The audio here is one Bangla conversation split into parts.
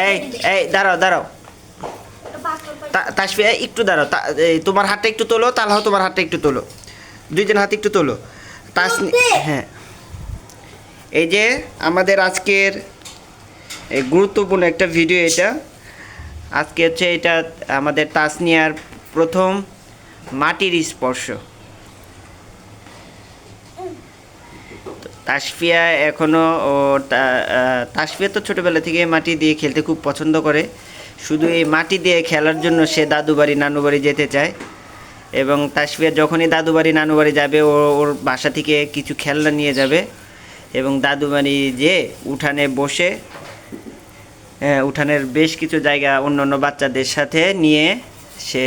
এই এই দাঁড়াও দাঁড়াও, তাসফিয়া একটু দাঁড়াও, তোমার হাতটা একটু তোলো, তাহলে তোমার হাতটা একটু তোলো, দুইজন হাত একটু তোলো। হ্যাঁ, এই যে আমাদের আজকের গুরুত্বপূর্ণ একটা ভিডিও এটা। আজকে হচ্ছে এটা আমাদের তাসনিয়ার প্রথম মাটির স্পর্শ। তাসফিয়া এখনও তাসফিয়া তো ছোটোবেলা থেকে মাটি দিয়ে খেলতে খুব পছন্দ করে। শুধু এই মাটি দিয়ে খেলার জন্য সে দাদু বাড়ি নানু বাড়ি যেতে চায়। এবং তাসফিয়া যখনই দাদু বাড়ি নানু বাড়ি যাবে, ওর বাসা থেকে কিছু খেলনা নিয়ে যাবে এবং দাদু বাড়ি যেয়ে উঠানে বসে, উঠানের বেশ কিছু জায়গা অন্য অন্য বাচ্চাদের সাথে নিয়ে সে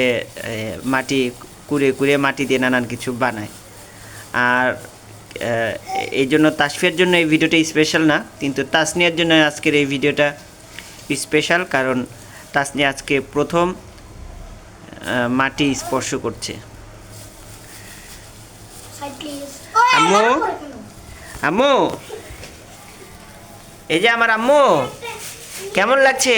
মাটি কুড়ে কুড়ে মাটি দিয়ে নানান কিছু বানায়। আর এই জন্য তাসফিয়ার জন্য এই ভিডিওটা স্পেশাল না, কিন্তু তাসনিয়ার জন্য আজকের এই ভিডিওটা স্পেশাল, কারণ তাসনিয়া আজকে প্রথম মাটি স্পর্শ করছে। আম্মু, আম্মু, এই যে আমার আম্মু, কেমন লাগছে?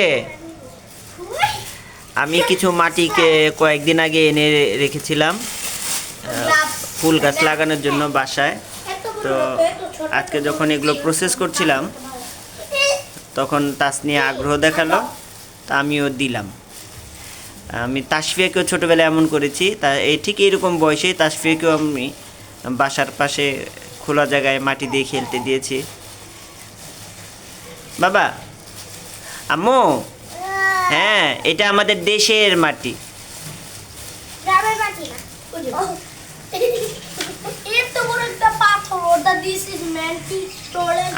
আমি কিছু মাটিকে কয়েকদিন আগে এনে রেখেছিলাম ফুল গাছ লাগানোর জন্য বাসায়। তো আজকে যখন এগুলো প্রসেস করছিলাম তখন তাসনিয়া আগ্রহ দেখালো, তা আমিও দিলাম। আমি তাসফিয়াকেও ছোটোবেলায় এমন করেছি, তা এই ঠিক এইরকম বয়সে তাসফিয়াকেও আমি বাসার পাশে খোলা জায়গায় মাটি দিয়ে খেলতে দিয়েছি। বাবা, আম্মু, হ্যাঁ, এটা আমাদের দেশের মাটি।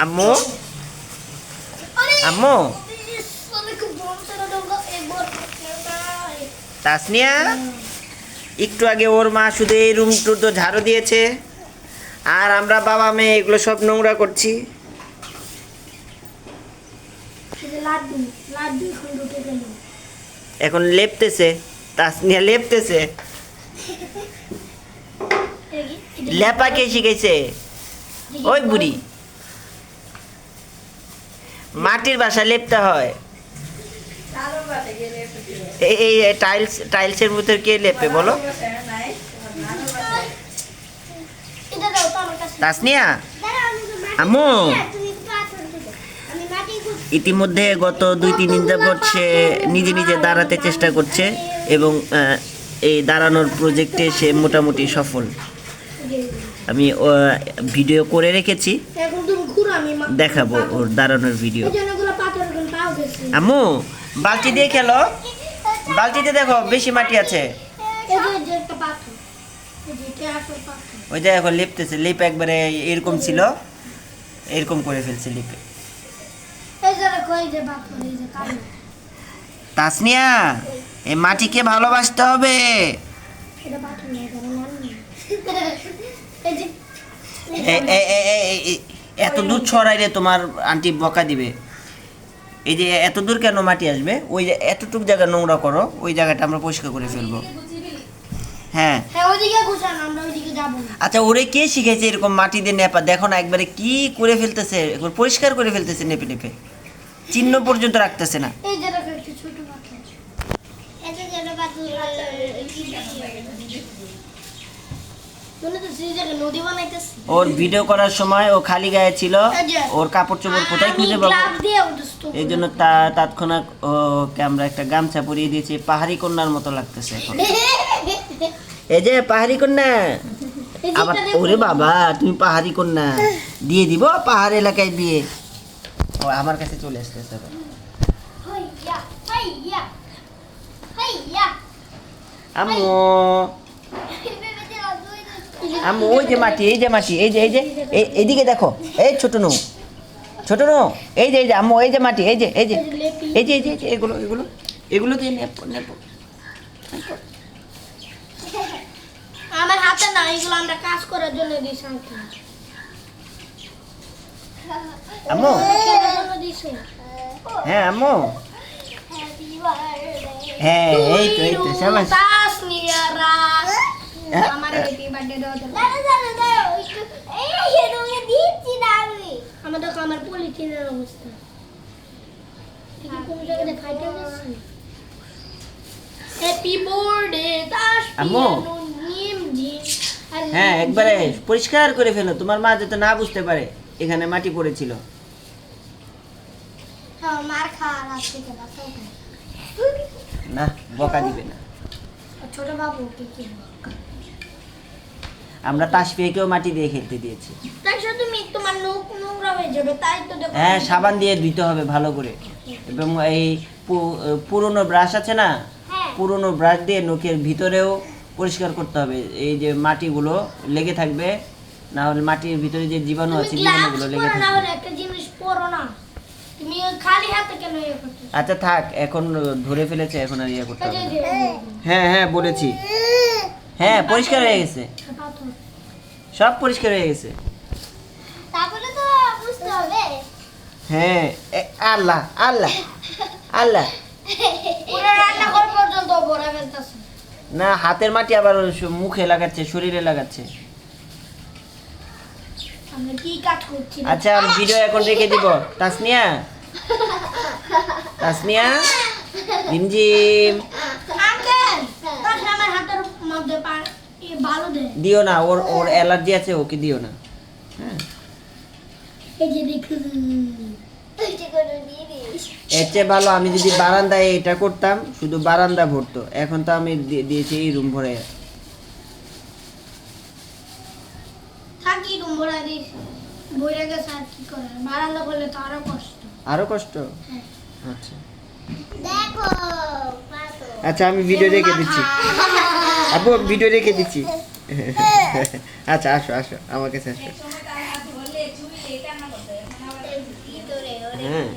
আম্মু, আম্মু, তাসনিয়া একটু আগে ওর মা শুধু এই রুম টুর তো ঝাড়ু দিয়েছে, আর আমরা বাবা মেয়ে এগুলো সব নোংরা করছি। এখন লেপতেছে, তাসনিয়া লেপতেছে। লেপা কে শিখেছে? ওই বুড়ি। মাটির বাসা লেপতে হয়। এই টাইলসের ভিতর কে লেপে বলো? তাসনিয়া, আম্মু, ইতিমধ্যে গত 2-3 দিন যাবৎ সে নিজে নিজে দাঁড়াতে চেষ্টা করছে এবং এই দাঁড়ানোর প্রজেক্টে সে মোটামুটি সফল। আমি ভিডিও করে রেখেছি, দেখাবো ওর দাঁড়ানোর ভিডিও। আম্মু, বালতি দিয়ে খেলো, বালতিতে দেখো বেশি মাটি আছে। ওই যে এখন লিপতেছে, লিপ একবারে এরকম ছিল, এরকম করে ফেলছে লিপে। তাসনিয়া, এই মাটিকে ভালোবাসতে হবে। এত দূর ছড়াইলে তোমার আন্টি বকা দিবে। এই যে এত দূর কেন মাটি আসবে? ওই যে এতটুকু জায়গা নোংরা করো, ওই জায়গাটা আমরা পরিষ্কার করে ফেলবো। হ্যাঁ, আচ্ছা, ওরে কে শিখেছে এরকম মাটি দিয়ে নেপা? দেখো না একবারে কি করে ফেলতেছে, একবার পরিষ্কার করে ফেলতেছে, নেপে নেপে চিহ্ন পর্যন্ত রাখতেছে না। ওর ভিডিও করার সময় ও খালি গায়ে ছিল, ওর কাপড় চোপড় কোথায় খুঁজে পাবো, এই জন্য তৎক্ষণাৎ ওকে আমরা একটা গামছা পরিয়ে দিয়েছি। পাহাড়ি কন্যার মতো লাগতেছে এখন। এই যে পাহাড়ি কন্যা, আবার ওরে বাবা, তুমি পাহাড়ি কন্যা, দিয়ে দিব পাহাড় এলাকায় বিয়ে। ও আমার কাছে চলে আসতেছে। আম্মু, আম্মু, ওই যে মাটি, এই যে মাটি, এই যে এই যে এইদিকে দেখো, এই ছোট নো, ছোট নো, এই যে এই যে আম্মু, এই যে মাটি, এই যে এই যে এই যে এই যে এগুলো এগুলো এগুলো দিয়ে নেপো নেপো। আমার হাতে না, এগুলো আমরা কাজ করার জন্য দিছি। আম্মু, হ্যাঁ আম্মু, হ্যাঁ, এই তো শাবাশ। তাসনিয়ারা আমার হ্যাপি বার্থডে দাও দাও, এই রঙে দিচ্ছি না আমি। আমার পলিথিনের অবস্থা। কোন জায়গায় ফাইটে গেছে হ্যাপি বার্থডে আম্মু। হ্যাঁ একবারে পরিষ্কার করে ফেলো, তোমার মা যাতে না বুঝতে পারে এখানে মাটি পড়েছিল। মার খাওয়ার হাত থেকে বাঁচাও না বকা দিবে না। ছোট বাবু কি আমরা তাসফিয়াকেও মাটি দিয়ে খেলতে দিয়েছি। তাই তুমি তোমার নখ নোংরা হয়ে যাবে, তাই তো দেখো। হ্যাঁ সাবান দিয়ে ধুইতে হবে ভালো করে, এবং এই পুরনো ব্রাশ আছে না, হ্যাঁ। পুরনো ব্রাশ দিয়ে নখের ভিতরেও পরিষ্কার করতে হবে। এই যে মাটিগুলো লেগে থাকবে, না হলে মাটির ভিতরে যে জীবাণু আছে জীবাণুগুলো লেগে না থাকবে। হলে একটা জিনিস পরো না, তুমি খালি হাতে কেন ইয়ে করছো? আচ্ছা থাক, এখন ধরে ফেলেছে, এখন আর ইয়ে করতে হবে না। এই যে, হ্যাঁ হ্যাঁ বলেছি, হ্যাঁ পরিষ্কার হয়ে গেছে, পাথর। সব পরিষ্কার হয়ে গেছে। তারপরে তো বুঝতে হবে। হ্যাঁ আল্লাহ আল্লাহ আল্লাহ। পুরো রান্না ঘর পর্যন্ত ভরা ফেলতেছে। না হাতের মাটি আবার মুখে লাগাচ্ছে, শরীরে লাগাচ্ছে। আমরা কি কাজ করছি? আচ্ছা আমি ভিডিও এখন রেখে দিব। তাসনিয়া, তাসনিয়া, জিমজিম আঙ্কেল, তার আমার হাতের মধ্যে ভালো দে। দিও না, ওর ওর অ্যালার্জি আছে, ওকে দিও না। হ্যাঁ এই যে দেখুন, তুই যে করে দিয়ে দিস। এর চেয়ে ভালো আমি যদি বারান্দায় এটা করতাম, শুধু বারান্দা ভরতো। এখন তো আমি দিয়েছি এই রুম ভরে। থাকি রুম ভরা দিস, বইরে গেছে আর কি করে, বারান্দা করলে তো আরো কষ্ট। আরো কষ্ট। হ্যাঁ। আচ্ছা দেখো আচ্ছা আমি ভিডিও রেখে দিচ্ছি, আপু ভিডিও রেখে দিচ্ছি। আচ্ছা আসো আসো আমার কাছে আসো। হ্যাঁ